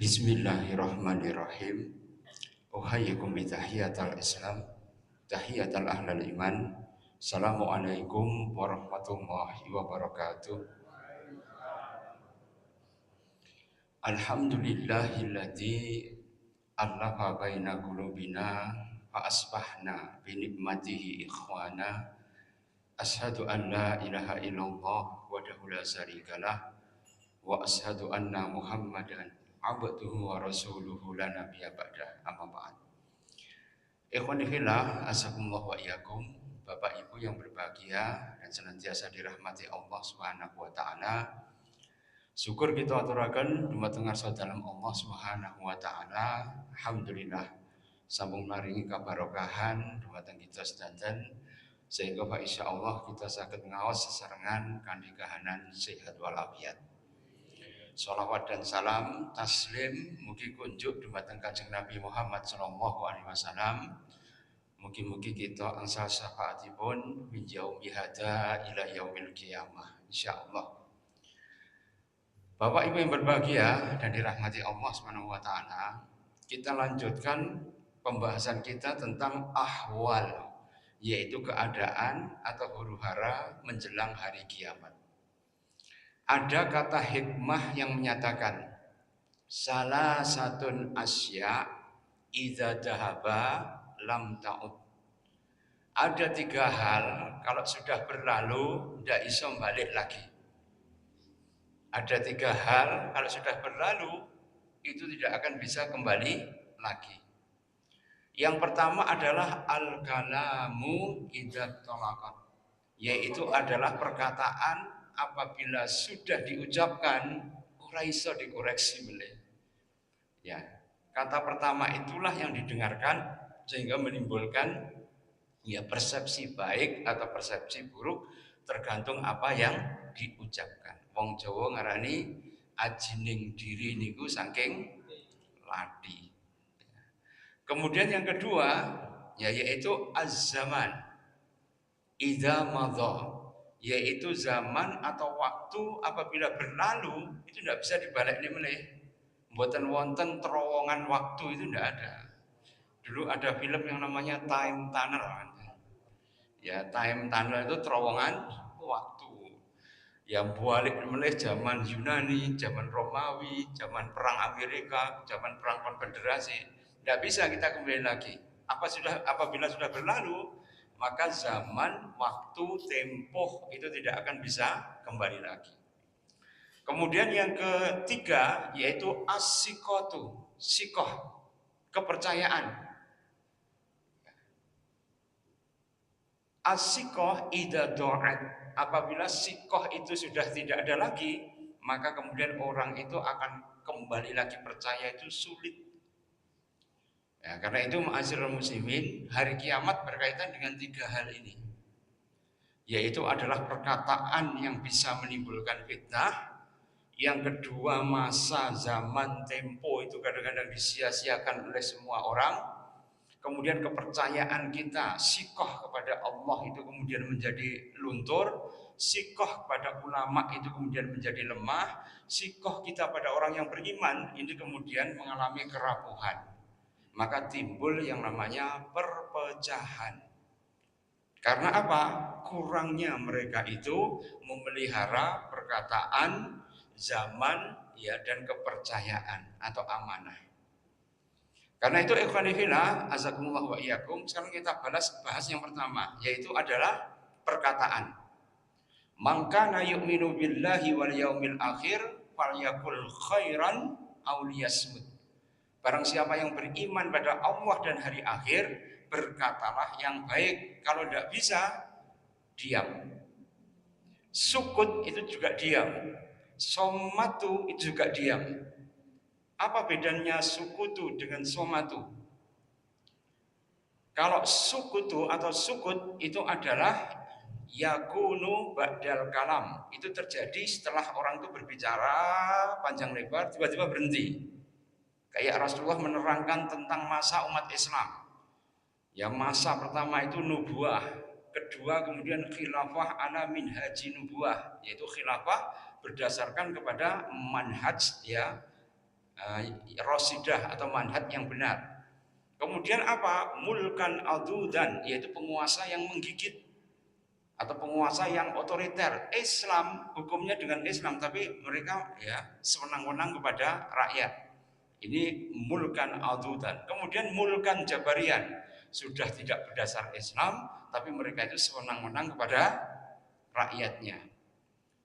Bismillahirrahmanirrahim. Uhayyikum bitahiyatal Islam, tahiyatal ahlal iman. Assalamualaikum warahmatullahi wabarakatuh. Alhamdulillahilladzi allafa baina qulubina fa asbahna bi nikmatihi ikhwana. Ashhadu an la ilaha illallah wahdahu la syarikalah wa ashhadu anna Muhammadan abduhu wa rasuluhu la nabiyya ba'da. Amma ba'd. Ikhwani fillah, azakumullah wa iyyakum. Bapak Ibu yang berbahagia dan senantiasa dirahmati Allah Subhanahu wa taala. Syukur kita aturaken dumateng ngarsa dalem Allah Subhanahu wa taala. Alhamdulillah sambung maringi kabarokahan dumateng kita sedanten sehingga Pak insyaallah kita saged ngaos sesarengan kanthi kahanan sehat walafiat. Sholawat dan salam taslim mugi kunjuk dumateng Kanjeng Nabi Muhammad sallallahu alaihi wasallam. Mugi-mugi kita angsal syafaatipun min yaumi hadza ila yaumil qiyamah insyaallah. Bapak Ibu yang berbahagia dan dirahmati Allah Subhanahu wa taala, kita lanjutkan pembahasan kita tentang ahwal, yaitu keadaan atau huru-hara menjelang hari kiamat. Ada kata hikmah yang menyatakan salah satun asya idza dahaba lam ta'ud. Ada 3 hal kalau sudah berlalu tidak bisa balik lagi. Ada 3 hal kalau sudah berlalu itu tidak akan bisa kembali lagi. Yang pertama adalah al-kalamu idza talaqat, yaitu adalah perkataan apabila sudah diucapkan ora iso dikoreksi meneh. Ya, kata pertama itulah yang didengarkan sehingga menimbulkan persepsi baik atau persepsi buruk tergantung apa yang diucapkan. Wong Jawa ngarani ajining diri niku saking lati. Kemudian yang kedua yaitu az-zaman idza madha, yaitu zaman atau waktu apabila berlalu itu tidak bisa dibalik meneh. Mboten wonten terowongan waktu, itu tidak ada. Dulu ada film yang namanya Time Tunnel. Ya, Time Tunnel itu terowongan waktu. Yang balik meneh zaman Yunani, zaman Romawi, zaman perang Amerika, zaman perang Konfederasi. Tidak bisa kita kembali lagi. Apabila sudah berlalu, maka zaman, waktu, tempo itu tidak akan bisa kembali lagi. Kemudian yang ketiga yaitu as-sikotu, sikoh, kepercayaan. As-sikoh idza do'at. Apabila sikoh itu sudah tidak ada lagi, maka kemudian orang itu akan kembali lagi percaya itu sulit. Ya, karena itu ma'asyiral muslimin, hari kiamat berkaitan dengan 3 hal ini. Yaitu adalah perkataan yang bisa menimbulkan fitnah. Yang kedua, masa, zaman, tempo itu kadang-kadang disia-siakan oleh semua orang. Kemudian kepercayaan kita, sikoh kepada Allah itu kemudian menjadi luntur. Sikoh kepada ulama itu kemudian menjadi lemah. Sikoh kita pada orang yang beriman ini kemudian mengalami kerapuhan. Maka timbul yang namanya perpecahan. Karena apa? Kurangnya mereka itu memelihara perkataan, zaman, dan kepercayaan atau amanah. Karena itu ikhwani fillah, azakumullah wa iyyakum, sekarang kita bahas yang pertama, yaitu adalah perkataan. Man kana yu'minu billahi wal yaumil akhir falyakul khairan aw liyasmut. Barang siapa yang beriman pada Allah dan hari akhir, berkatalah yang baik. Kalau tidak bisa, diam. Sukut itu juga diam. Somatu itu juga diam. Apa bedanya sukutu dengan somatu? Kalau sukutu atau sukut itu adalah yakunu ba'dal kalam. Itu terjadi setelah orang itu berbicara panjang lebar, tiba-tiba berhenti. Kayak Rasulullah menerangkan tentang masa umat Islam. Ya, masa pertama itu nubuah, kedua kemudian khilafah ala minhaji nubuah, yaitu khilafah berdasarkan kepada manhaj rasidah atau manhaj yang benar. Kemudian apa? Mulkan adudan, yaitu penguasa yang menggigit atau penguasa yang otoriter. Islam hukumnya dengan Islam, tapi mereka sewenang-wenang kepada rakyat. Ini mulkan adudan. Kemudian mulkan jabarian, sudah tidak berdasar Islam, tapi mereka itu sewenang-wenang kepada rakyatnya.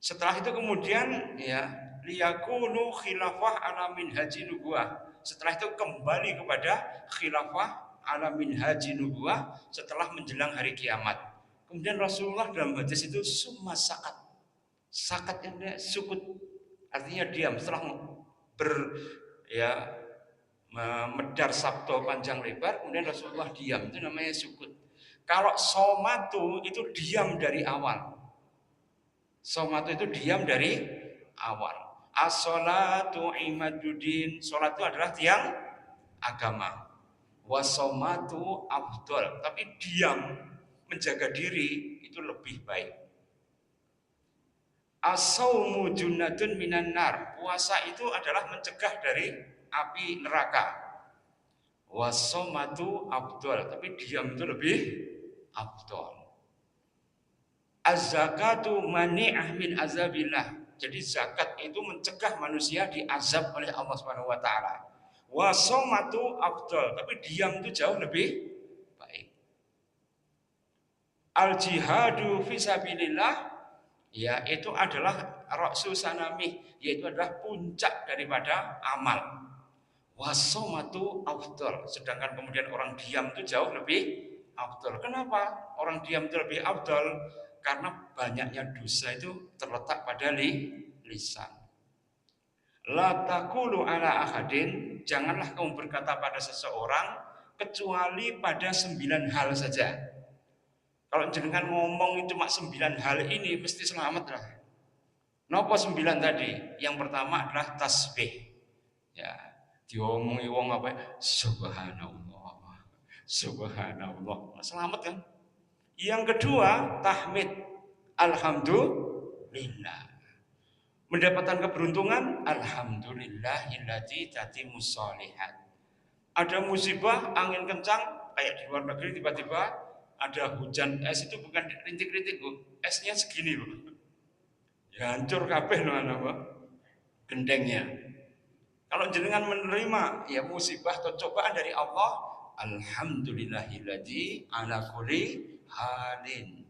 Setelah itu kemudian liyakunu khilafah ala minhaji nubuwah. Setelah itu kembali kepada khilafah ala minhaji nubuwah setelah menjelang hari kiamat. Kemudian Rasulullah dalam hadis itu summa sakat. Sakat yang sukut, artinya diam setelah medar sabdo panjang lebar, kemudian Rasulullah diam, itu namanya sukut. Kalau somatu itu diam dari awal. Somatu itu diam dari awal. As-salatu imaduddin, salat itu adalah tiang agama. Wasomatu afdol, tapi diam, menjaga diri itu lebih baik. As-saumu junnatun minan nar, puasa itu adalah mencegah dari api neraka. Wasomatu afdol, tapi diam itu lebih afdol. Az-zakatu mani'ah min azabillah. Jadi zakat itu mencegah manusia diazab oleh Allah Subhanahu wa taala. Wa somatu afdal, tapi diam itu jauh lebih baik. Al jihadu fisabilillah, itu adalah ra'su sanamih, yaitu adalah puncak daripada amal. Wa somatu afdal, sedangkan kemudian orang diam itu jauh lebih afdal. Kenapa orang diam itu lebih afdal? Karena banyaknya dosa itu terletak pada lisan. La taqulu ala ahadin, janganlah kamu berkata pada seseorang kecuali pada 9 hal saja. Kalau jenengan ngomong cuma 9 hal ini mesti selamat lah. Napa 9 tadi? Yang pertama adalah tasbih. Diomongi wong apa? Subhanallah. Subhanallah. Selamat kan? Yang kedua, tahmid. Alhamdulillah. Mendapatkan keberuntungan, alhamdulillahilladzi tatimmus sholihat. Ada musibah, angin kencang, kayak di luar negeri tiba-tiba ada hujan es, itu bukan rintik-rintik, esnya segini, Bu. Ya hancur kabeh gendengnya. Kalau jenengan menerima musibah atau cobaan dari Allah, alhamdulillahilladzi ala kulli halin.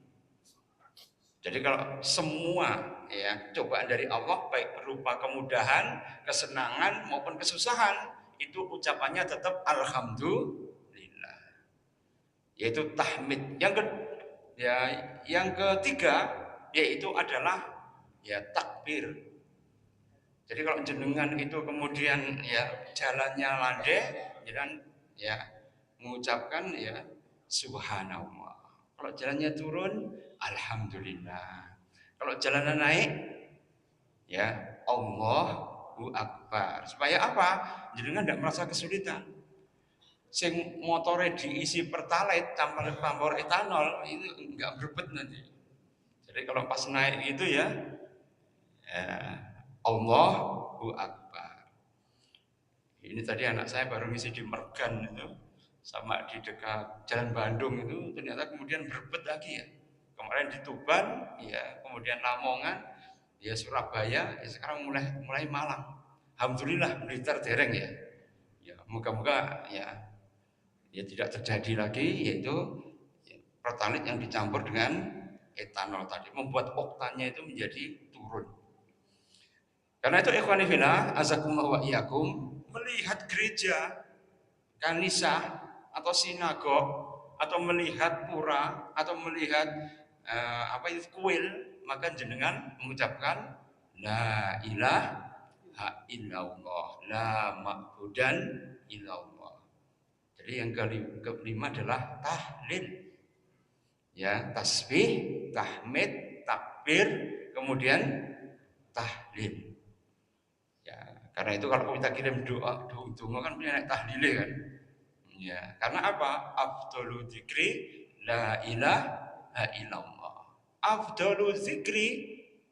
Jadi kalau semua cobaan dari Allah, baik berupa kemudahan, kesenangan maupun kesusahan, itu ucapannya tetap alhamdulillah. Yaitu tahmid. Yang ketiga yaitu adalah takbir. Jadi kalau jenengan itu kemudian jalannya landai, mengucapkan subhanallah. Kalau jalannya turun, alhamdulillah. Kalau jalannya naik, Allahu Akbar. Supaya apa? Jenengan tidak merasa kesulitan. Sing motore diisi pertalite tanpa pampor etanol itu enggak berbet nanti. Jadi kalau pas naik itu Allahu Akbar. Ini tadi anak saya baru ngisi di Mergan itu, sama di dekat Jalan Bandung itu, ternyata kemudian berbet lagi Kemarin di Tuban, kemudian Lamongan, Surabaya, sekarang mulai Malang. Alhamdulillah Blitar dereng moga-moga tidak terjadi lagi, yaitu pertalite yang dicampur dengan etanol tadi membuat oktannya itu menjadi turun. Karena itu ikhwani fillah, azakumullah wa iyyakum, melihat gereja, kanisa atau sinagog, atau melihat pura, atau melihat kuil, maka jenengan mengucapkan la ilaha illallah, la ma'budan illallah. Jadi yang kelima adalah tahlil. Tasbih, tahmid, takbir, kemudian tahlil. Karena itu kalau kita kirim doa kan punya tahlil kan. Karena apa? Afdalu dzikri la ilaha illallah. Afdalu dzikri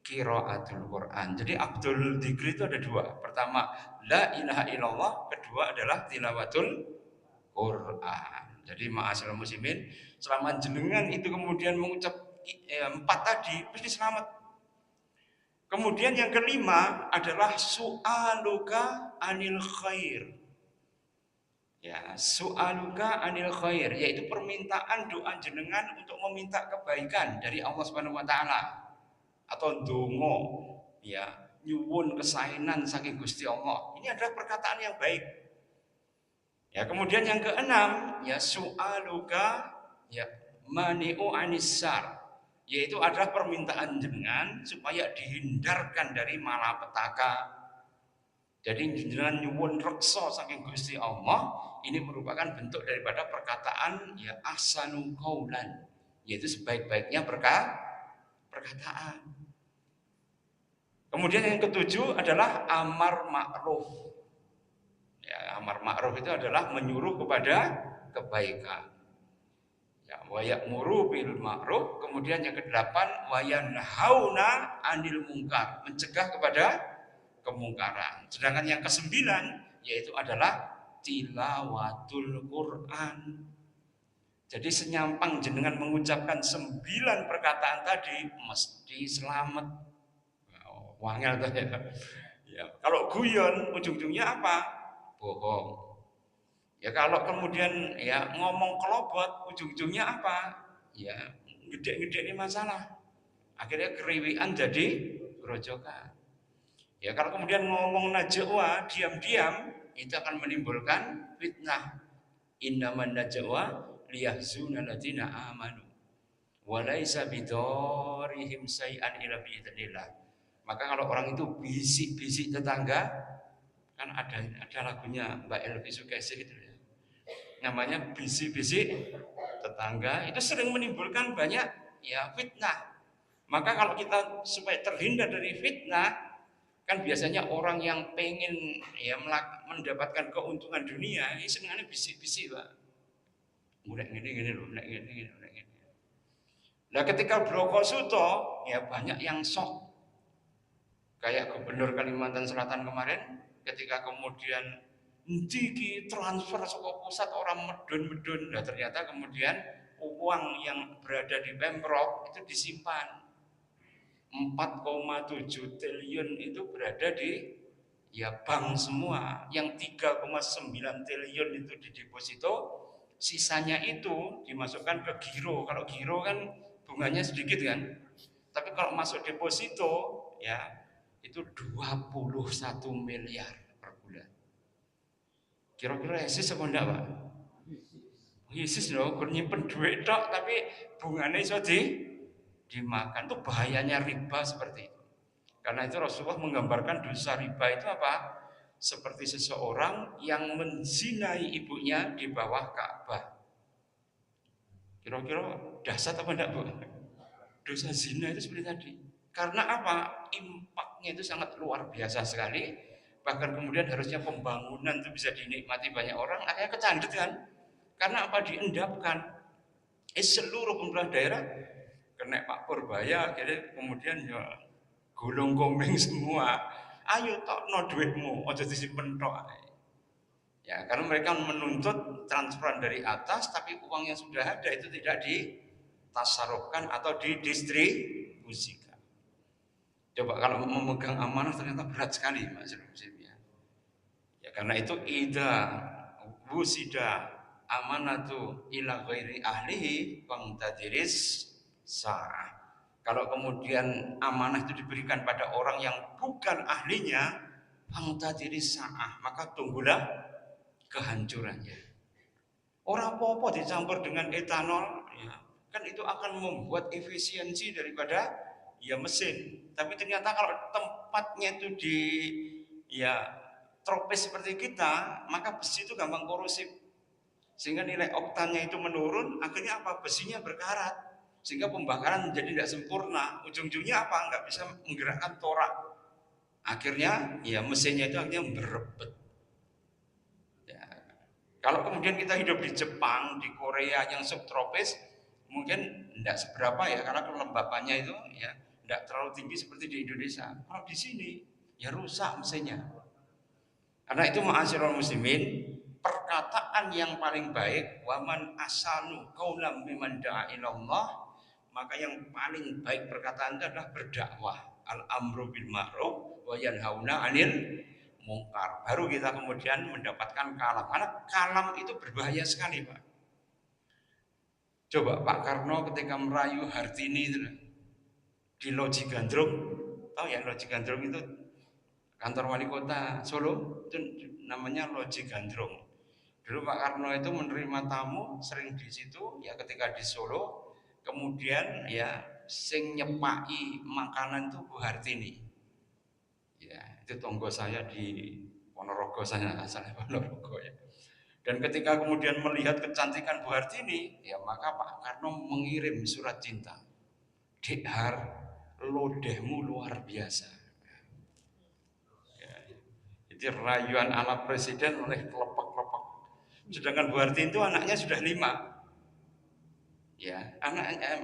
qiraatul Quran. Jadi Abdul Dzikri itu ada dua. Pertama, la ilaha illallah. Kedua adalah tilawatul Quran. Jadi ma'asyiral muslimin, selama jenengan itu kemudian mengucap empat tadi, pasti selamat. Kemudian yang kelima adalah su'aluka anil khair. Ya, su'aluka anil khair, yaitu permintaan doa jenengan untuk meminta kebaikan dari Allah Subhanahu wa taala atau dongo, ya, nyuwun kesainan saking Gusti Allah. Ini adalah perkataan yang baik. Ya, kemudian yang keenam, ya su'aluka ya mani'u anisar, yaitu adalah permintaan jenengan supaya dihindarkan dari malapetaka. Jadi jenengan nyuwun reksa saking Gusti Allah, ini merupakan bentuk daripada perkataan ya ahsanu qaulan, yaitu sebaik-baiknya perkataan. Kemudian yang ketujuh adalah amar ma'ruf. Ya, amar ma'ruf itu adalah menyuruh kepada kebaikan. Ya, wa ya'muru bil ma'ruf. Kemudian yang kedelapan wa yanhauna 'anil munkar, mencegah kepada kemungkaran. Sedangkan yang kesembilan yaitu adalah tilawatul Quran. Jadi senyampang jenengan mengucapkan 9 perkataan tadi mesti selamat. Wangel tuh ya. Ya, kalau guyon ujung-ujungnya apa? Bohong. Ya kalau kemudian ya ngomong kelobot ujung-ujungnya apa? Ya gede-gede ini masalah. Akhirnya keriwian jadi grojokan. Ya kalau kemudian ngomong najwa diam-diam itu akan menimbulkan fitnah. Innaman najwa liyahzuna alladziina aamanu wa laisa bidarrihim syai'an illa biidznillah. Maka kalau orang itu bisik-bisik tetangga, kan ada lagunya Mbak Elvi Sukaisi gitu ya. Namanya bisik-bisik tetangga, itu sering menimbulkan banyak ya fitnah. Maka kalau kita supaya terhindar dari fitnah, kan biasanya orang yang pengen ya mendapatkan keuntungan dunia, ini sebenarnya bisik-bisik, Pak. Mulai gini loh, mulai gini. Nah, ketika Bloko Suto, ya banyak yang sok. Kayak Gubernur Kalimantan Selatan kemarin, ketika kemudian Ndiki transfer ke pusat orang medun-medun, nah ternyata kemudian uang yang berada di Pemprov itu disimpan. 4,7 triliun itu berada di ya bank semua. Yang 3,9 triliun itu di deposito, sisanya itu dimasukkan ke giro. Kalau giro kan bunganya sedikit kan. Tapi kalau masuk deposito ya itu 21 miliar per bulan. Kira-kira eksis apa enggak, Pak? Eksis loh, nyimpen duit tok tapi bunganya iso dimakan. Itu bahayanya riba seperti itu. Karena itu Rasulullah menggambarkan dosa riba itu apa? Seperti seseorang yang menzinai ibunya di bawah Ka'bah. Kira-kira dahsyat apa enggak, Bu? Dosa zina itu seperti tadi. Karena apa? Impaknya itu sangat luar biasa sekali. Bahkan kemudian harusnya pembangunan itu bisa dinikmati banyak orang, akhirnya kecandet kan? Karena apa? Diendapkan. Seluruh pemerintah daerah kena Pak Purbaya, akhirnya kemudian ya gulung gombeng semua. Ayo tokno duitmu, ojo disimpen tok. Ya, karena mereka menuntut transferan dari atas, tapi uang yang sudah ada itu tidak ditasarufkan atau didistribusikan. Coba kalau memegang amanah ternyata berat sekali, Mas ya. Ya karena itu wusida amanatu ila ghairi ahlihi fangtadiris sa'ah. Kalau kemudian amanah itu diberikan pada orang yang bukan ahlinya, fangtadiris sa'ah, maka tunggulah kehancurannya. Orang apa-apa dicampur dengan etanol, ya, kan itu akan membuat efisiensi daripada ya mesin. Tapi ternyata kalau tempatnya itu di ya tropis seperti kita, maka besi itu gampang korosif. Sehingga nilai oktannya itu menurun, akhirnya apa? Besinya berkarat. Sehingga pembakaran menjadi tidak sempurna. Ujung-ujungnya apa? Nggak bisa menggerakkan torak. Akhirnya ya mesinnya itu akhirnya berebet. Ya. Kalau kemudian kita hidup di Jepang, di Korea yang subtropis, mungkin tidak seberapa ya, karena kelembapannya itu ya tidak terlalu tinggi seperti di Indonesia. Kalau di sini ya rusak mesinnya. Karena itu ma'asyiral muslimin, perkataan yang paling baik waman asanu qaulam mimman da'a ilallah, maka yang paling baik perkataan itu adalah berdakwah, al-amru bil ma'ruf wa yanhauna 'anil munkar. Baru kita kemudian mendapatkan kalam. Karena kalam itu berbahaya sekali, Pak. Coba Pak Karno ketika merayu Hartini itu di Loji Gandrung, tahu ya Loji Gandrung itu kantor wali kota Solo, itu namanya Loji Gandrung. Dulu Pak Karno itu menerima tamu sering di situ ya ketika di Solo, kemudian ya sing nyepai makanan itu Bu Hartini. Ya, itu tonggo saya di Ponorogo, saya asalnya Ponorogo ya. Dan ketika kemudian melihat kecantikan Bu Hartini, ya maka Pak Karno mengirim surat cinta. Dek Har, lodehmu luar biasa. Ya, itu rayuan ala presiden oleh kelepek-kelepek. Sedangkan Bu Hartini itu anaknya sudah 5. Ya,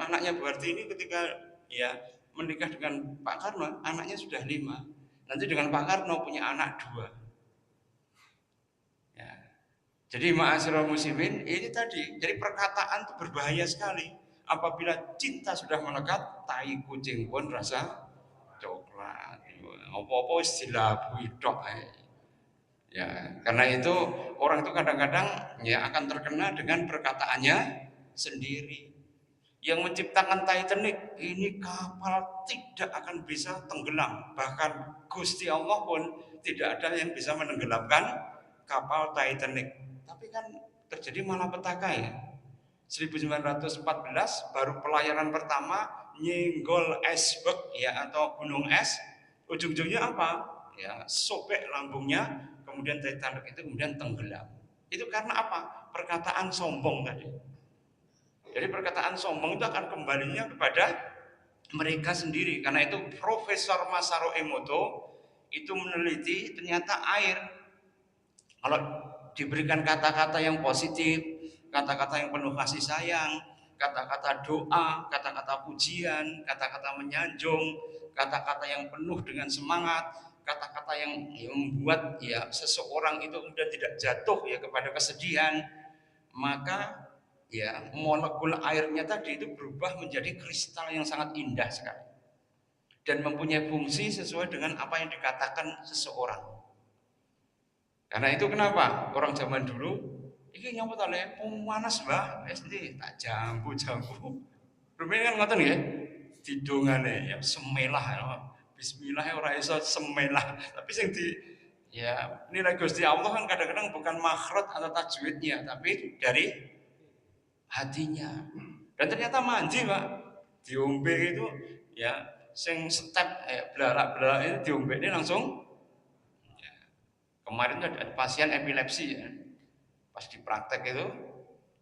anaknya Bu Hartini ketika ya menikah dengan Pak Karno, anaknya sudah 5. Nanti dengan Pak Karno punya anak 2. Ya. Jadi ma'asyiral muslimin, ini tadi, jadi perkataan itu berbahaya sekali. Apabila cinta sudah melekat, tai kucing pun rasa coklat. Apa-apa istilah buidok. Ya, karena itu orang itu kadang-kadang ya akan terkena dengan perkataannya sendiri. Yang menciptakan Titanic, ini kapal tidak akan bisa tenggelam. Bahkan Gusti Allah pun tidak ada yang bisa menenggelamkan kapal Titanic. Tapi kan terjadi malapetaka ya. 1914 baru pelayaran pertama nyenggol iceberg ya atau gunung es, ujung-ujungnya apa? Ya sobek lambungnya, kemudian Titanic itu kemudian tenggelam. Itu karena apa? Perkataan sombong tadi. Jadi perkataan sombong itu akan kembalinya kepada mereka sendiri. Karena itu Profesor Masaru Emoto itu meneliti ternyata air kalau diberikan kata-kata yang positif, kata-kata yang penuh kasih sayang, kata-kata doa, kata-kata pujian, kata-kata menyanjung, kata-kata yang penuh dengan semangat, kata-kata yang membuat ya seseorang itu kemudian tidak jatuh ya kepada kesedihan, maka ya molekul airnya tadi itu berubah menjadi kristal yang sangat indah sekali dan mempunyai fungsi sesuai dengan apa yang dikatakan seseorang. Karena itu kenapa orang zaman dulu iki nyambut oleh pemanas mbah SD tak jambu. Rumen kan ngoten nggih. Didongane ya semelah ya. Bismillah ora iso semelah. Tapi sing di ya nilai Gusti Allah kan kadang-kadang bukan makhraj atau tajwidnya, tapi dari hatinya. Dan ternyata manji, Pak. Diombe itu ya sing step belarak-belarak itu diombe ini langsung. Kemarin ada pasien epilepsi ya. Pas di praktek itu,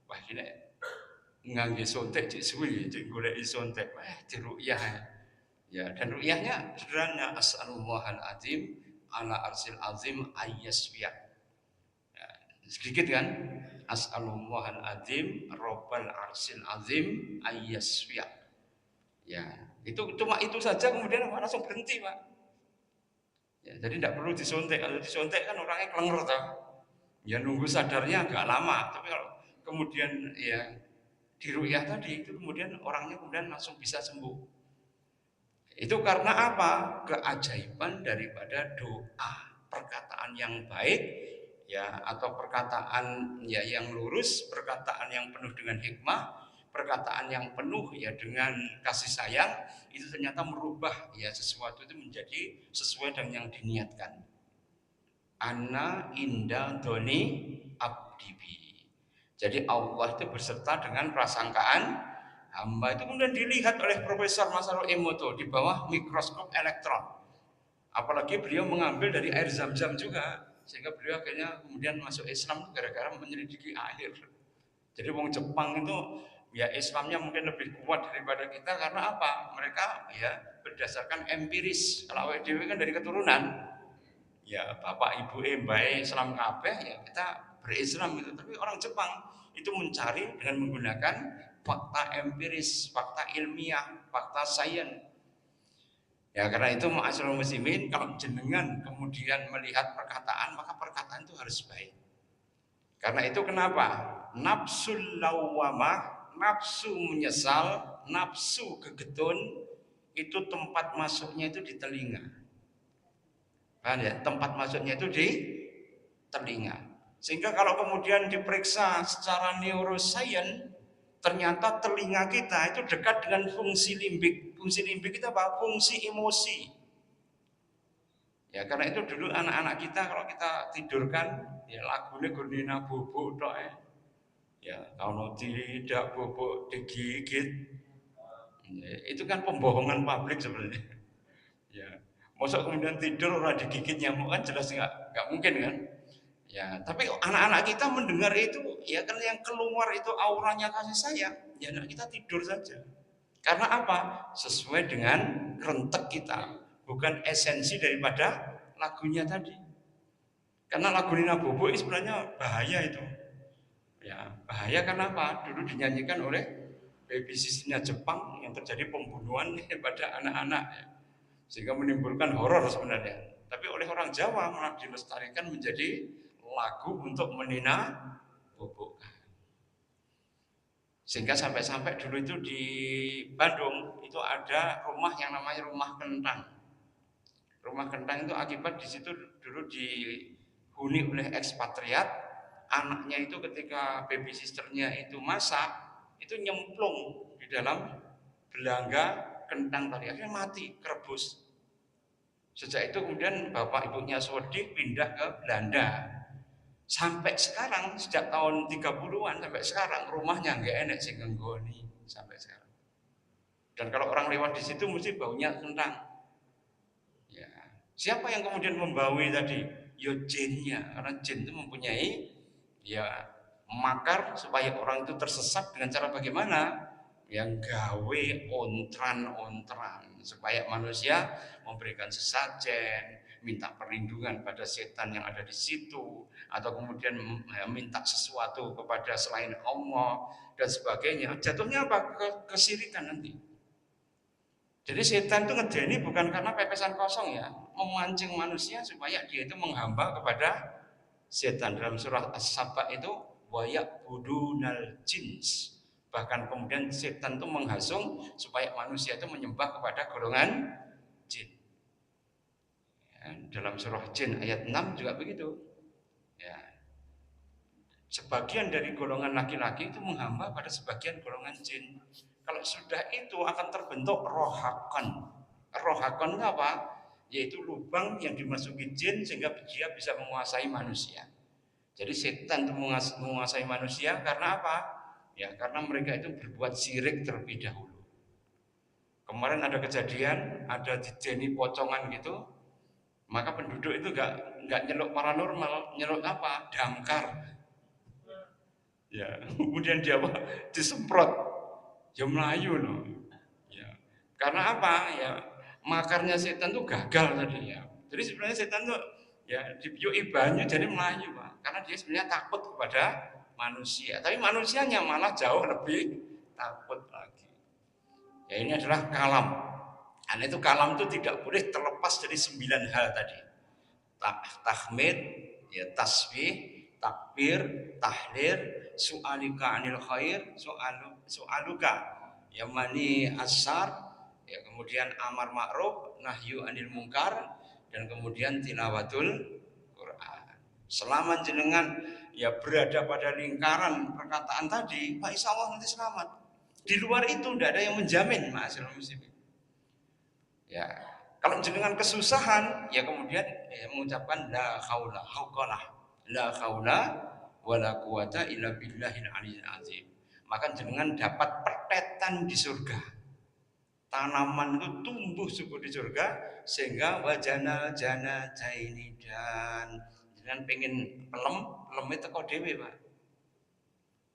wah gini ngangge sontek cik suwi, cik golek sontek, diruqyah. Ya, dan ruqyahnya sederhana, as'alullahal azim ala arsil azim ayyasfiya. Ya, sedikit kan? As'alullahal azim rabbal arsil azim ayyasfiya. Ya, itu cuma itu saja kemudian langsung berhenti, Pak. Ya, jadi tidak perlu disontek. Kalau disontek kan orangnya kelenger toh. Ya nunggu sadarnya agak lama. Tapi kalau kemudian ya diruqyah tadi itu kemudian orangnya kemudian langsung bisa sembuh. Itu karena apa? Keajaiban daripada doa, perkataan yang baik ya atau perkataan ya yang lurus, perkataan yang penuh dengan hikmah, perkataan yang penuh ya dengan kasih sayang, itu ternyata merubah ya sesuatu itu menjadi sesuai dengan yang diniatkan. Ana inda doni abdibi. Jadi Allah itu berserta dengan prasangkaan hamba. Itu kemudian dilihat oleh Profesor Masaru Emoto di bawah mikroskop elektron. Apalagi beliau mengambil dari air zam-zam juga, sehingga beliau akhirnya kemudian masuk Islam gara-gara menyelidiki air. Jadi wong Jepang itu ya Islamnya mungkin lebih kuat daripada kita karena apa? Mereka ya berdasarkan empiris. Kalau awake dhewe kan dari keturunan, ya bapak ibu mbah Islam kabeh ya kita berislam gitu. Tapi orang Jepang itu mencari dengan menggunakan fakta empiris, fakta ilmiah, fakta sains. Ya karena itu ma'asyiral muslimin, kalau jenengan kemudian melihat perkataan, maka perkataan itu harus baik. Karena itu kenapa? Nafsul lawamah, nafsu menyesal, nafsu kegetun, itu tempat masuknya itu di telinga. Paham ya? Tempat masuknya itu di telinga. Sehingga kalau kemudian diperiksa secara neuroscience, ternyata telinga kita itu dekat dengan fungsi limbik. Fungsi limbik itu apa? Fungsi emosi. Ya karena itu dulu anak-anak kita kalau kita tidurkan, ya lagunya gurnina bubuk tok ya. Ya, kalau tidak bubuk digigit. Ya, itu kan pembohongan publik sebenarnya. Ya. Masa kemudian tidur orang digigit nyamuk kan jelas nggak mungkin kan? Ya, tapi anak-anak kita mendengar itu, ya kan yang keluar itu auranya kasih sayang, ya anak kita tidur saja. Karena apa? Sesuai dengan rentek kita, bukan esensi daripada lagunya tadi. Karena lagu Nina Bobo ini sebenarnya bahaya itu. Ya, bahaya karena apa? Dulu dinyanyikan oleh baby sisternya Jepang yang terjadi pembunuhan pada anak-anak, ya. Sehingga menimbulkan horor sebenarnya. Tapi oleh orang Jawa malah dilestarikan menjadi lagu untuk menina bobo. Sehingga sampai-sampai dulu itu di Bandung itu ada rumah yang namanya rumah kentang. Rumah kentang itu akibat di situ dulu dihuni oleh ekspatriat. Anaknya itu ketika baby sisternya itu masak, itu nyemplung di dalam belangga kentang tadi, akhirnya mati, kerebus. Sejak itu kemudian bapak ibunya Sodi pindah ke Belanda. Sampai sekarang, sejak tahun 30-an sampai sekarang rumahnya nggak enak sih ngenggoni sampai sekarang. Dan kalau orang lewat di situ mesti baunya kentang. Ya. Siapa yang kemudian membawi tadi? Ya jinnya, karena jin itu mempunyai ya makar supaya orang itu tersesat dengan cara bagaimana? Yang gawe ontran-ontran supaya manusia memberikan sesajen, minta perlindungan pada setan yang ada di situ, atau kemudian minta sesuatu kepada selain Allah dan sebagainya. Jatuhnya apa? Kesirikan nanti. Jadi setan itu ngedeni bukan karena pepesan kosong ya, memancing manusia supaya dia itu menghamba kepada setan. Dalam surah As-Saba itu wayak budunal jins. Bahkan kemudian setan itu menghasung supaya manusia itu menyembah kepada golongan jin. Ya, dalam surah Jin ayat 6 juga begitu. Ya. Sebagian dari golongan laki-laki itu menghamba pada sebagian golongan jin. Kalau sudah itu akan terbentuk rohakon. Rohakon itu apa? Yaitu lubang yang dimasuki jin sehingga dia bisa menguasai manusia. Jadi setan itu menguasai manusia karena apa? Ya karena mereka itu berbuat syirik terlebih dahulu. Kemarin ada kejadian, ada dijeni pocongan gitu, maka penduduk itu nggak nyeluk paranormal, nyeluk apa? Damkar. Ya, kemudian dia apa? Disemprot. Ya Melayu loh. Ya. Karena apa? Ya, makarnya setan tuh gagal tadi ya. Jadi sebenarnya setan tuh ya dibiuki banyu jadi Melayu, Pak. Karena dia sebenarnya takut kepada manusia. Tapi manusianya malah jauh lebih takut lagi. Ya ini adalah kalam. Dan itu kalam itu tidak boleh terlepas dari 9 hal tadi. Tahmid, ya tasbih, takbir, tahlil, su'alika anil khair, su'aluka yamani asar, ya kemudian amar ma'ruf, nahyu anil mungkar, dan kemudian tilawatul Quran. Selama jenengan ya berada pada lingkaran perkataan tadi, Pak insya Allah nanti selamat. Di luar itu tidak ada yang menjamin, ma'asyiral muslimin. Ya, kalau jenengan kesusahan, ya kemudian mengucapkan la haula hauqalah, la haula wala quwata illa billahil aliyil azim. Maka jenengan dapat pertetan di surga. Tanaman itu tumbuh subur di surga sehingga wajana jana jaini dan jenengan pengen pelem itu kok dewe, Pak.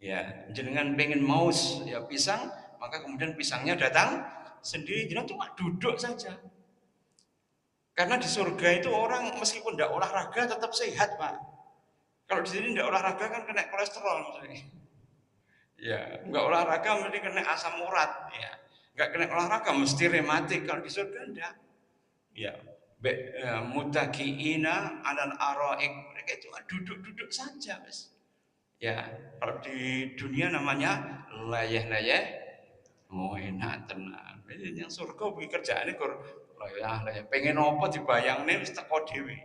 Ya, jenengan pengen maus ya pisang, maka kemudian pisangnya datang sendiri, jenengan cuma duduk saja. Karena di surga itu orang meskipun tidak olahraga tetap sehat, Pak. Kalau di sini tidak olahraga kan kena kolesterol misalnya. Ya, nggak olahraga mesti kena asam urat. Ya, nggak kena olahraga mesti rematik. Kalau di surga enggak. Ya, mutakiina 'alal araik. Mereka itu duduk-duduk saja, Mas. Ya, kalau di dunia namanya layeh-layeh, oh enak tenan. Yang surga kuwi kerjaane kur layeh-layeh. Pengen apa dibayangne wis teko dhewe.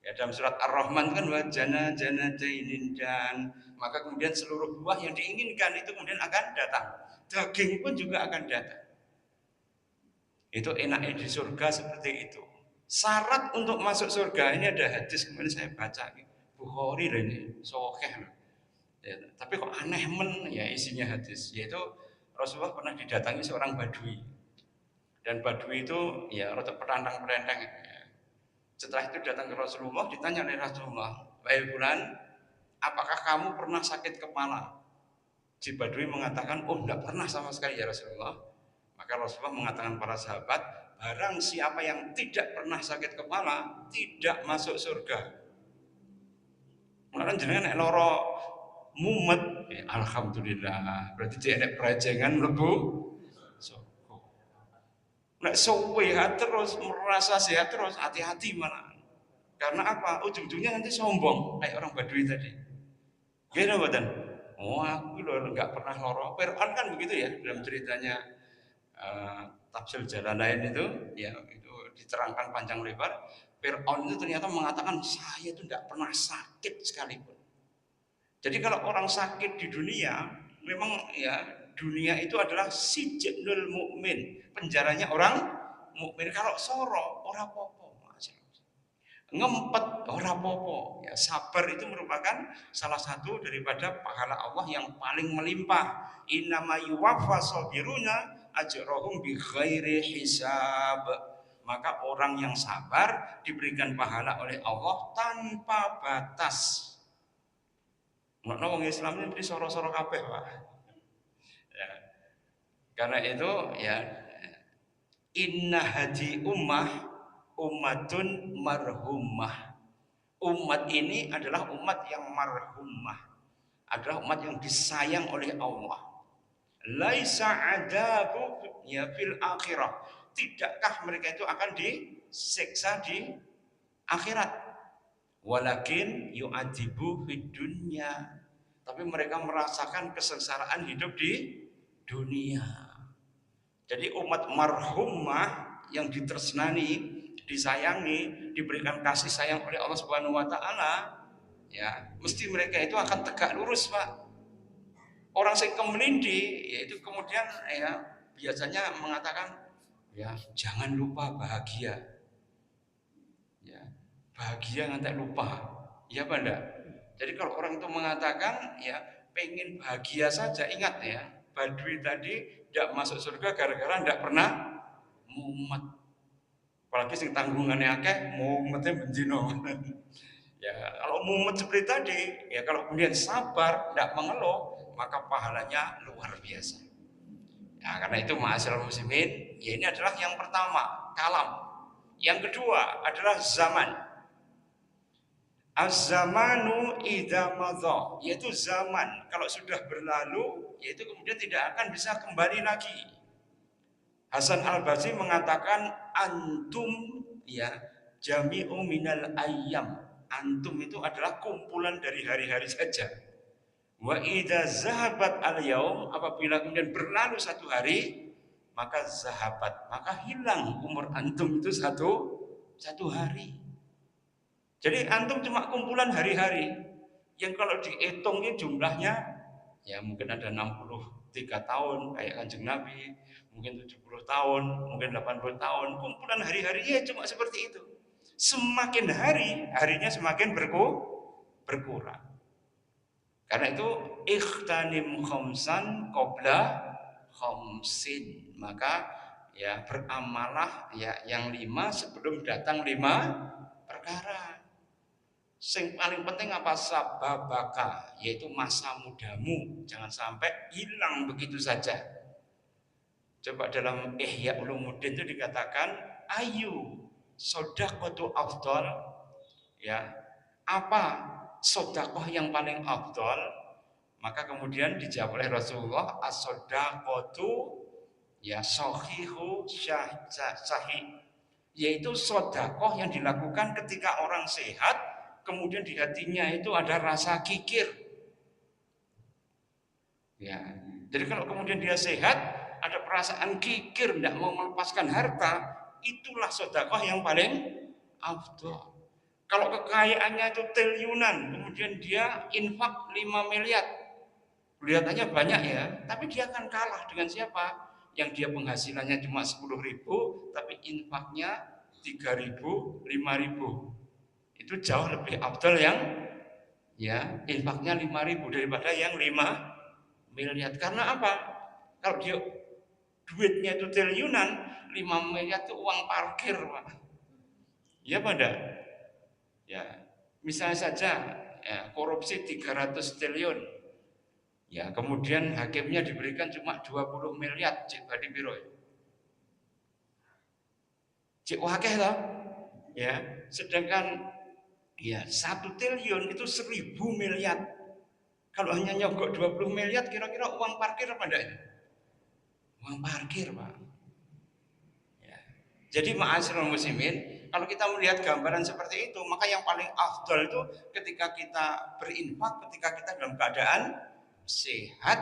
Ya, dalam surat Ar-Rahman kan wajana jannatainin, dan maka kemudian seluruh buah yang diinginkan itu kemudian akan datang. Daging pun juga akan datang. Itu enaknya di surga seperti itu. Syarat untuk masuk surga ini ada hadis kemarin saya baca, Bukhari loh ini, sahih loh. Ya, tapi kok aneh men ya isinya hadis, yaitu Rasulullah pernah didatangi seorang badui, dan badui itu ya rada perantang-perantang. Ya. Setelah itu datang ke Rasulullah, ditanya oleh Rasulullah, "Wahai fulan, apakah kamu pernah sakit kepala?" Si badui mengatakan, "Oh, tidak pernah sama sekali ya Rasulullah." Maka Rasulullah mengatakan para sahabat, barang siapa yang tidak pernah sakit kepala tidak masuk surga. Malah jenengan nek lara mumet, alhamdulillah, berarti dia nek prajengan mlebu surga. Nek sehat terus, merasa sehat terus, hati-hati malah. Karena apa? Ujung-ujungnya nanti sombong kayak orang Badui tadi. Gimana badan? Oh, aku loh nggak pernah lara. Fir'aun kan begitu ya dalam ceritanya Tafsir Jalalain itu, ya itu diterangkan panjang lebar. Fir'aun itu ternyata mengatakan saya itu tidak pernah sakit sekalipun. Jadi kalau orang sakit di dunia, memang ya dunia itu adalah sijnul mukmin, penjaranya orang mukmin. Kalau soro ora popo, ngempet ora popo. Ya, sabar itu merupakan salah satu daripada pahala Allah yang paling melimpah. Innama yuwaffa sabiruna ajrahum bi ghairi hisab. Maka orang yang sabar diberikan pahala oleh Allah tanpa batas. Ngono wong Islam ini soro-soro kabeh, Pak. Ya. Karena itu ya inna hadi ummah ummatun marhumah. Umat ini adalah umat yang marhumah. Adalah umat yang disayang oleh Allah. Laisa adabu ya fil akhirah. Tidakkah mereka itu akan disiksa di akhirat? Walakin yu'adzibu fid dunya. Tapi mereka merasakan kesengsaraan hidup di dunia. Jadi umat marhumah yang ditresnani, disayangi, diberikan kasih sayang oleh Allah Subhanahu wa taala, ya, mesti mereka itu akan tegak lurus, Pak. Orang sing kemelindi yaitu kemudian ya biasanya mengatakan ya jangan lupa bahagia. Ya, bahagia ngantek lupa. Iya apa enggak? Jadi kalau orang itu mengatakan ya pengen bahagia saja, ingat ya, Badui tadi tidak masuk surga gara-gara tidak pernah mumet. Apalagi sing tanggungannya akeh, mumetnya benzino. Ya, kalau mumet seperti tadi, ya kalau kemudian sabar, tidak mengeluh, maka pahalanya luar biasa. Ya, karena itu ma'asyiral muslimin, ya ini adalah yang pertama, kalam. Yang kedua adalah zaman. Az-zamanu idza madha, yaitu zaman kalau sudah berlalu, yaitu kemudian tidak akan bisa kembali lagi. Hasan Al-Basri mengatakan antum ya jami'u minal ayyam. Antum itu adalah kumpulan dari hari-hari saja. Wa idza zahabat al-yaum, apabila kemudian berlalu satu hari, maka zahabat, maka hilang umur antum itu satu hari. Jadi antum cuma kumpulan hari-hari yang kalau dihitungnya jumlahnya ya mungkin ada 63 tahun kayak Kanjeng Nabi, mungkin 70 tahun, mungkin 80 tahun, kumpulan hari-hari ya cuma seperti itu. Semakin hari, harinya semakin berkurang. Karena itu ikhtanim khamsan qabla khamsin. Maka ya beramalah ya yang 5 sebelum datang 5 perkara. Sing paling penting apa? Sababaka, yaitu masa mudamu, jangan sampai hilang begitu saja. Coba dalam Ihya Ulumuddin itu dikatakan ayu sodaqatu afdal, ya apa sodakoh yang paling afdal? Maka kemudian dijawab oleh Rasulullah as-sodaqatu ya sahihu sahih, yaitu sodakoh yang dilakukan ketika orang sehat, kemudian di hatinya itu ada rasa kikir. Ya, jadi kalau kemudian dia sehat, ada perasaan kikir, tidak mau melepaskan harta, itulah sodakoh yang paling afdol. Kalau kekayaannya itu triliunan, kemudian dia infak 5 miliar, kelihatannya banyak ya, tapi dia akan kalah dengan siapa? Yang dia penghasilannya cuma 10.000, tapi infaknya 3.000, 5.000. Itu jauh lebih afdol yang ya infaknya 5.000 daripada yang 5 miliar. Karena apa? Kalau dia duitnya itu triliunan, 5 miliar itu uang parkir, Pak. Ya pada. Ya, misalnya saja ya, korupsi 300 triliun. Ya, kemudian hakimnya diberikan cuma 20 miliar, cek badi biro. Cek wakeh lah. Ya, sedangkan ya 1 triliun itu 1.000 miliar. Kalau hanya nyogok 20 miliar, kira-kira uang parkir apa enggak? Uang parkir, Pak. Ya. Jadi ma'asyiral muslimin, kalau kita melihat gambaran seperti itu, maka yang paling afdol itu ketika kita berinfak, ketika kita dalam keadaan sehat,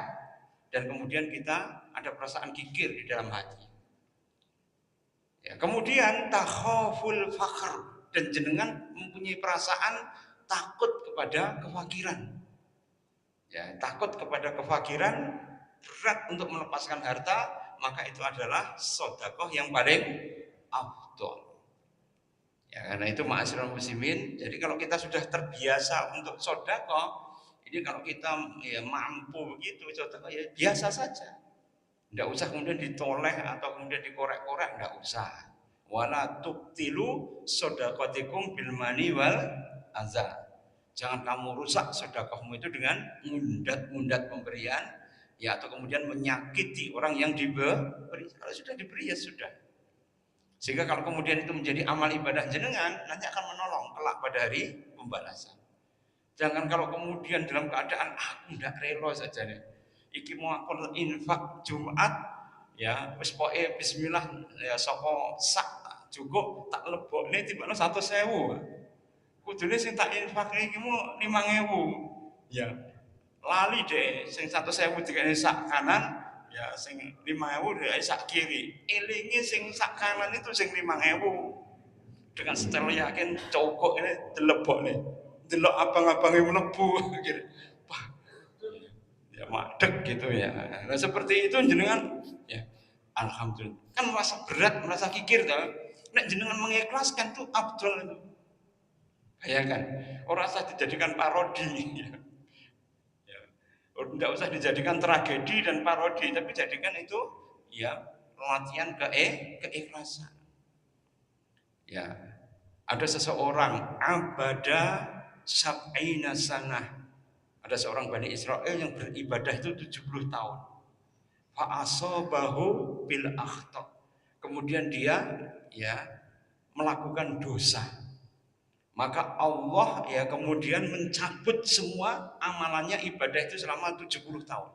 dan kemudian kita ada perasaan kikir di dalam hati. Ya, kemudian takhaful fakhr, dan jenengan mempunyai perasaan takut kepada kefakiran. Ya, takut kepada kefakiran, berat untuk melepaskan harta, maka itu adalah sodakoh yang paling afdol. Ya, karena itu ma'asyiral muslimin, jadi kalau kita sudah terbiasa untuk sodakoh, ini kalau kita ya mampu begitu sodakoh ya biasa saja. Tidak usah kemudian ditoleh atau kemudian dikorek-korek, tidak usah. Wala tubtilu sodakotikum bil mani wal azza. Jangan kamu rusak sedekahmu itu dengan mundat-mundat pemberian, ya, atau kemudian menyakiti orang yang diberi. Kalau sudah diberi ya sudah. Sehingga kalau kemudian itu menjadi amal ibadah jenengan, nanti akan menolong kelak pada hari pembalasan. Jangan kalau kemudian dalam keadaan aku tidak rela saja nih. Iki mau aku infak Jumat, ya wis pokoke bismillah ya saka sak cukup tak lebokne timbang 100.000. Kudune sing tak infak iki mu 5.000. Ya. Lali deh sing 100.000 dikene sak kanan, ya sing 5.000 dikene sak kiri. Elinge sing sak kanan itu sing 5.000. Dengan secara yakin cokok ini delebok nih. Delok abang-abangnya mlebu gitu. Wah, ya madeg gitu ya. Nah, seperti itu jenengan ya alhamdulillah. Kan merasa berat, merasa kikir toh. Nek jenengan mengikhlaskan tuh afdol itu. Bayangkan, orang usah dijadikan parodi. Ya. Tidak usah dijadikan tragedi dan parodi, tapi jadikan itu ya latihan keikhlasan. Ya, ada seseorang abada sab'ina sanah. Ada seorang Bani Israel yang beribadah itu 70 tahun. Fa'asabahu bil akhta. Kemudian dia ya melakukan dosa. Maka Allah ya kemudian mencabut semua amalannya ibadah itu selama 70 tahun.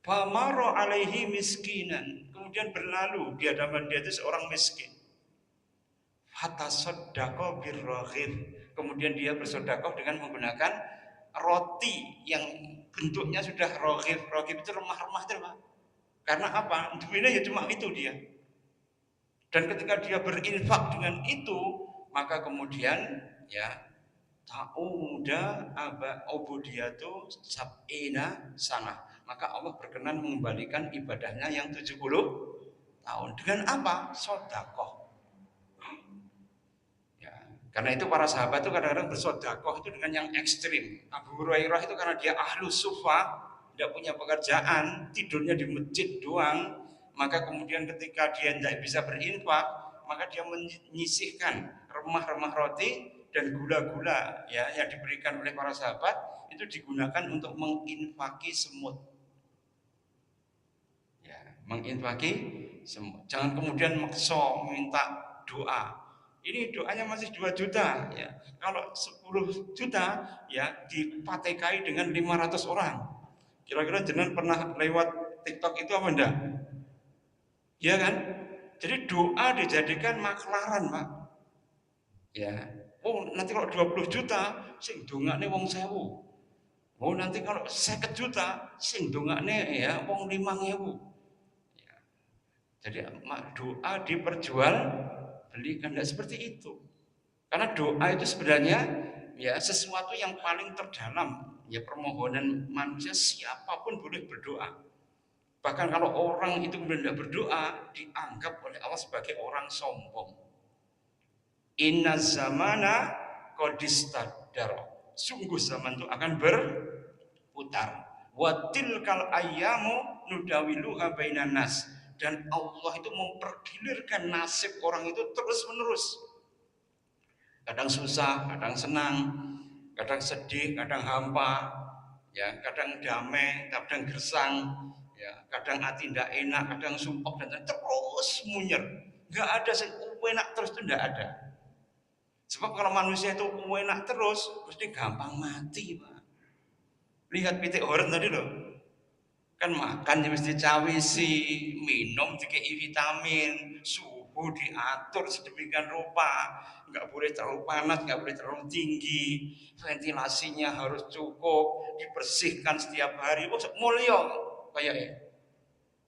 Famaro alaihi miskinan. Kemudian berlalu di hadapan dia itu seorang miskin. Fatasaddaqo birraghib. Kemudian dia bersedekah dengan menggunakan roti yang bentuknya sudah roghib. Roghib itu remah-remah itu, Pak. Karena apa? Duitnya ya cuma itu dia. Dan ketika dia berinfak dengan itu, maka kemudian ya ta'uda aba ubudiyatu sab'ina sana. Maka Allah berkenan mengembalikan ibadahnya yang 70 tahun. Dengan apa? Sedekah. Ya, karena itu para sahabat itu kadang-kadang bersedekah itu dengan yang ekstrim. Abu Hurairah itu karena dia ahlus sufa, tidak punya pekerjaan, tidurnya di masjid doang, maka kemudian ketika dia tidak bisa berinfak, maka dia menyisihkan remah-remah roti dan gula-gula ya yang diberikan oleh para sahabat itu digunakan untuk menginfaki semut. Ya, menginfaki semut. Jangan kemudian maksa minta doa. Ini doanya masih 2 juta ya. Kalau 10 juta ya dipatekai dengan 500 orang. Kira-kira jenengan pernah lewat TikTok itu apa enggak? Iya kan? Jadi doa dijadikan maklaran, Pak. Ya. Oh, nanti kalau 20 juta sing dongakne wong 1000. Oh, nanti kalau 50 juta sing dongakne ya wong 5000. Ya. Jadi doa diperjual belikan, tidak seperti itu. Karena doa itu sebenarnya ya sesuatu yang paling terdalam, ya permohonan manusia, siapapun boleh berdoa. Bahkan kalau orang itu kemudian tidak berdoa, dianggap oleh Allah sebagai orang sombong. Inna zamana qadistadar. Sungguh zaman itu akan berputar. Wa tilkal ayyamu nudawiluha bainan nas. Dan Allah itu mempergilirkan nasib orang itu terus-menerus. Kadang susah, kadang senang, kadang sedih, kadang hampa, ya, kadang damai, kadang gersang, ya, kadang hati tidak enak, kadang sumpah dan terus munyer. Enggak ada yang enak terus, itu enggak ada. Sebab kalau manusia itu enak terus, pasti gampang mati, Pak. Lihat pitik horeng tadi loh. Kan makan ya mesti cawisi, minum dikei vitamin, suhu diatur sedemikian rupa, nggak boleh terlalu panas, nggak boleh terlalu tinggi, ventilasinya harus cukup, dibersihkan setiap hari. Oh, mulia kayaknya.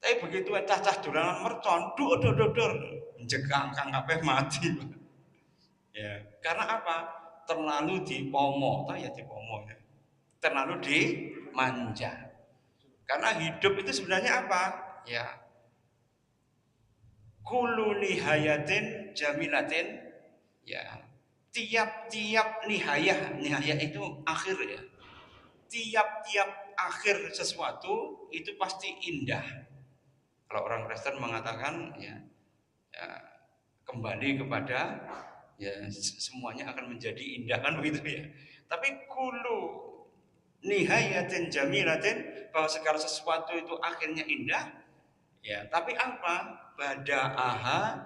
Tapi begitu cacah dolanan mercon, dor, menjegang kang kabeh mati. Ya, karena apa? Terlalu dipomo, tahu ya dipomo ya. Terlalu dimanja. Karena hidup itu sebenarnya apa? Ya, kullu nihayatin jamilatin, ya. Tiap-tiap nihayah itu akhir ya. Tiap-tiap akhir sesuatu itu pasti indah. Kalau orang Kristen mengatakan ya, ya kembali kepada ya semuanya akan menjadi indah kan begitu ya. Tapi kullu nihayatin jamilatin, bahwa segala sesuatu itu akhirnya indah. Ya, tapi apa? Bada'aha,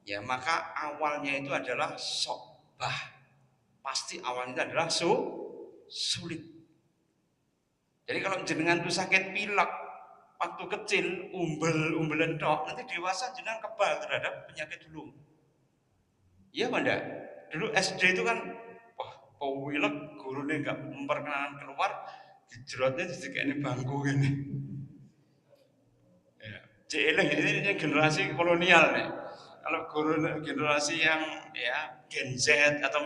ya maka awalnya itu adalah sobah. Pasti awalnya itu adalah sulit. Jadi kalau jenengan itu sakit pilek waktu kecil, umbelan tok, nanti dewasa jenengan kebal terhadap penyakit dulu. Iya Banda. Dulu SD itu kan wah, pilek gurunya enggak memperkenalkan keluar, dijerotnya ini bangku ini. Jeleng ini generasi kolonial nih. Kalau generasi yang ya Gen Z atau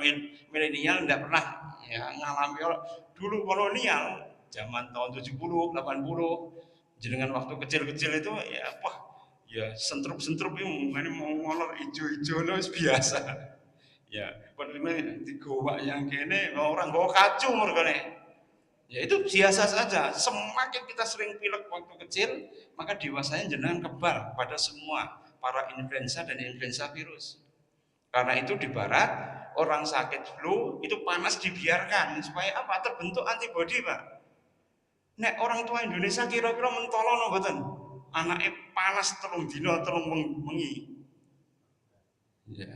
milenial tidak pernah ya ngalami dulu kolonial zaman tahun 70, 80 jenengan waktu kecil-kecil itu ya apa ya sentrup-sentrup ini mau ngolor ijo-ijo biasa. Ya, padahal digowak yang kene orang bawa kacung mereka. Ya itu biasa saja. Semakin kita sering pilek waktu kecil, maka dewasanya jenengan kebal pada semua para influenza dan influenza virus. Karena itu di barat orang sakit flu itu panas dibiarkan supaya apa? Terbentuk antibodi, Pak. Nek orang tua Indonesia kira-kira mentolono mboten. Anaknya panas telung dino telung wengi. Ya.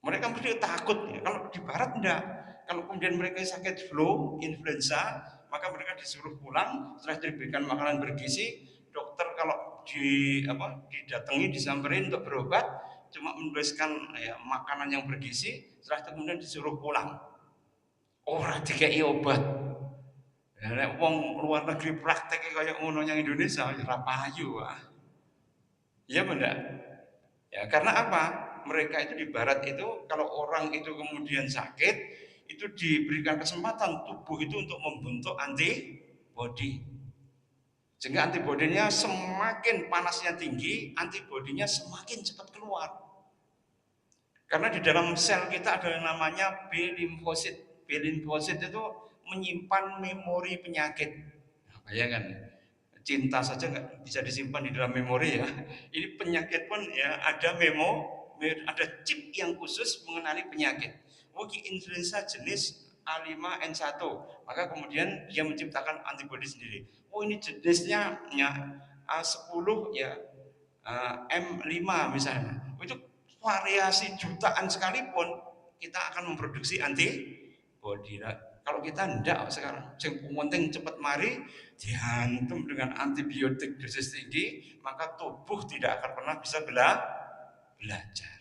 Mereka mesti takut ya. Kalau di barat enggak. Kalau kemudian mereka sakit flu, influenza, maka mereka disuruh pulang setelah diberikan makanan bergizi. Dokter kalau didatangi, disamperin untuk berobat, cuma menuliskan ya, makanan yang bergizi, setelah itu kemudian disuruh pulang. Ora dikei obat. Nek wong luar negeri praktek kayak ngono yang Indonesia ora payu, Pak. Iya benar. Ya, karena apa? Mereka itu di barat itu kalau orang itu kemudian sakit, itu diberikan kesempatan tubuh itu untuk membentuk antibodi. Sehingga antibodinya semakin panasnya tinggi, antibodinya semakin cepat keluar. Karena di dalam sel kita ada yang namanya B limfosit. B limfosit itu menyimpan memori penyakit. Nah, bayangkan, cinta saja nggak bisa disimpan di dalam memori ya. Ini penyakit pun ya ada ada chip yang khusus mengenali penyakit. Mungkin influenza jenis A5N1, maka kemudian dia menciptakan antibodi sendiri. Oh ini jenisnya ya A10 ya M5 misalnya. Itu variasi jutaan sekalipun kita akan memproduksi antibodi. Kalau kita ndak sekarang, yang penting cepat mari dihantam dengan antibiotik dosis tinggi, maka tubuh tidak akan pernah bisa belajar.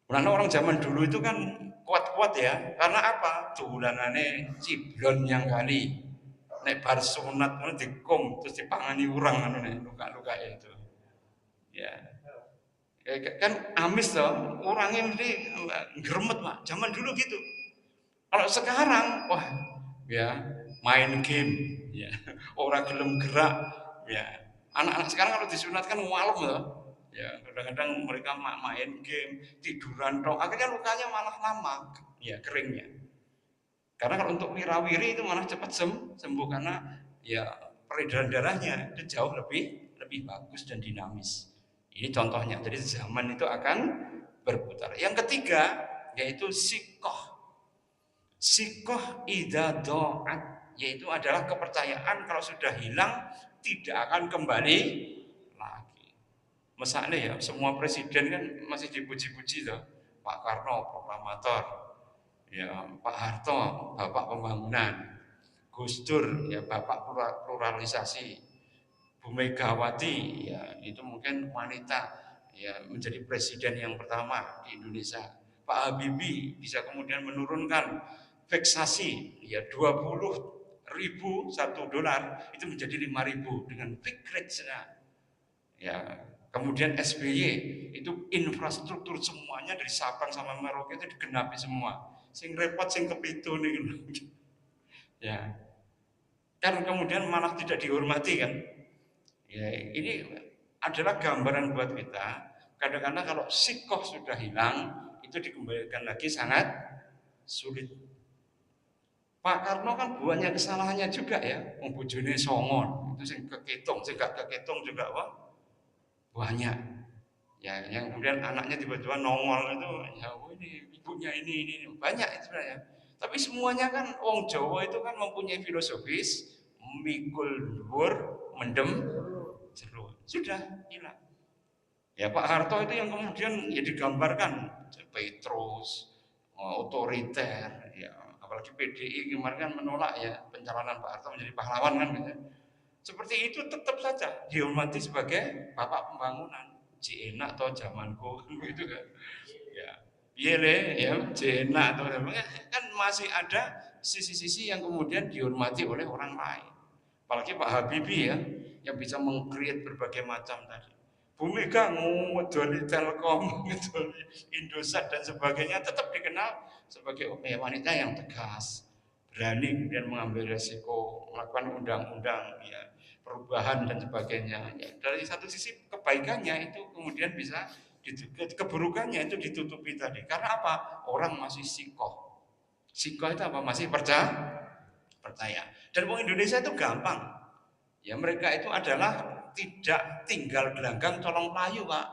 Karena orang zaman dulu itu kan kuat-kuat ya, karena apa? Tulanane ciblon yang kali. Nek bar sunat ngono dikum terus dipangani urang anu luka-luka itu. Ya. Ya, kan amis loh, orangnya mesti geremet Pak. Zaman dulu gitu. Kalau sekarang, wah, ya main game, ya orang gelem gerak, ya anak-anak sekarang kalau disunat kan malam loh, ya kadang-kadang mereka main game, tiduran toh, akhirnya lukanya malah lama, ya keringnya. Karena kalau untuk wirawiri itu malah cepat sembuh karena ya peredaran darahnya itu jauh lebih bagus dan dinamis. Ini contohnya. Jadi zaman itu akan berputar. Yang ketiga yaitu sikoh. Sikoh idza do'at, yaitu adalah kepercayaan kalau sudah hilang tidak akan kembali lagi. Misalnya ya semua presiden kan masih dipuji-puji loh. Pak Karno proklamator, ya Pak Harto bapak pembangunan, Gus Dur ya bapak pluralisasi, Bu Megawati ya itu mungkin wanita ya menjadi presiden yang pertama di Indonesia. Pak Habibie bisa kemudian menurunkan veksasi ya 20.000 $1 itu menjadi 5.000 dengan big rate ya. Kemudian SBY itu infrastruktur semuanya dari Sabang sama Merauke itu digenapi semua. Sing repot sing kepitu nih. Ya. Kan kemudian malah tidak dihormati kan. Ya, ini adalah gambaran buat kita. Kadang-kadang kalau sikoh sudah hilang, itu dikembalikan lagi sangat sulit. Pak Karno kan banyak kesalahannya juga ya. Bojone songon, itu sing keketung, sing gak keketung juga wah banyak. Ya, yang kemudian anaknya tiba-tiba nongol itu, ya ini ibunya ini banyak itu sebenarnya. Tapi semuanya kan wong Jawa itu kan mempunyai filosofis mikul dhuwur mendem jero. Sudah hilang. Ya Pak Harto itu yang kemudian ya digambarkan Petrus, otoriter, ya apalagi PDI kemarin kan menolak ya pencalonan Pak Harto menjadi pahlawan kan gitu. Seperti itu tetap saja dihormati sebagai bapak pembangunan. Ji enak atau zamanku gitu kan. Ya. Iya ya, ji enak atau kan masih ada sisi-sisi yang kemudian dihormati oleh orang lain. Apalagi Pak Habibie ya, yang bisa mengkreat berbagai macam tadi. Bu Mega ngedoli Telkom, ngedoli Indosat dan sebagainya tetap dikenal sebagai wanita yang tegas, berani kemudian mengambil resiko, melakukan undang-undang, ya, perubahan dan sebagainya. Ya, dari satu sisi kebaikannya itu kemudian bisa keburukannya itu ditutupi tadi. Karena apa? Orang masih sikoh. Sikoh itu apa? Masih percaya. Dan orang Indonesia itu gampang. Ya mereka itu adalah tidak tinggal gelanggang colong payu Pak.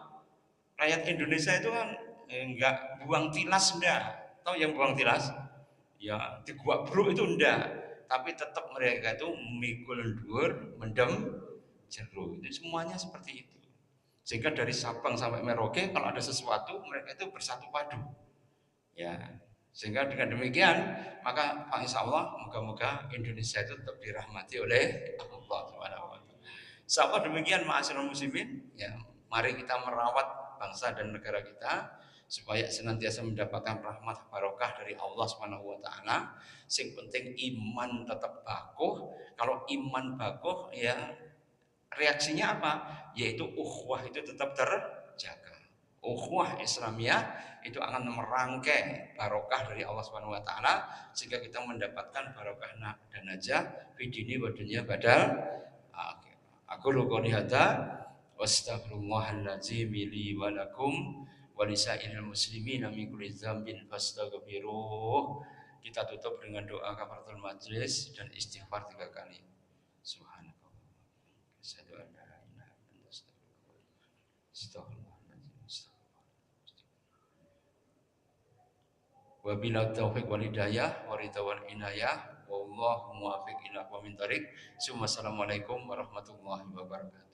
Rakyat Indonesia itu kan enggak buang tilas enggak. Tahu yang buang tilas? Ya di gua bro itu enggak. Tapi tetap mereka itu mikul dhuwur, mendem jero. Itu semuanya seperti itu. Sehingga dari Sabang sampai Merauke kalau ada sesuatu mereka itu bersatu padu. Ya, sehingga dengan demikian maka insya Allah moga-moga Indonesia itu tetap dirahmati oleh Allah Subhanahu wa taala. Insya Allah demikian ma'asyiral muslimin, ya, mari kita merawat bangsa dan negara kita supaya senantiasa mendapatkan rahmat barokah dari Allah Subhanahu wa taala. Sing penting iman tetap bakuh. Kalau iman bakuh ya reaksinya apa? Yaitu ukhuwah itu tetap terjaga. Ukhuwah Islamiyah itu akan merangkai barokah dari Allah Subhanahu wa taala sehingga kita mendapatkan barokah dan najah fi dini wa dunya badal akhir. Aku qouli hadza wastaghfirullahal-ladzim li wa lakum wa lisairil muslimin min kulli dzambin fastaghfiruh. Kita tutup dengan doa kafaratul majlis dan istighfar 3 kali. Subhanallah. Asyhadu an la ilaha illa anta astaghfiruka wa bila taufiq wal hidayah wa ridha wal inayah wallahu muwaffiq ila aqwamit thoriq. Assalamualaikum warahmatullahi wabarakatuh.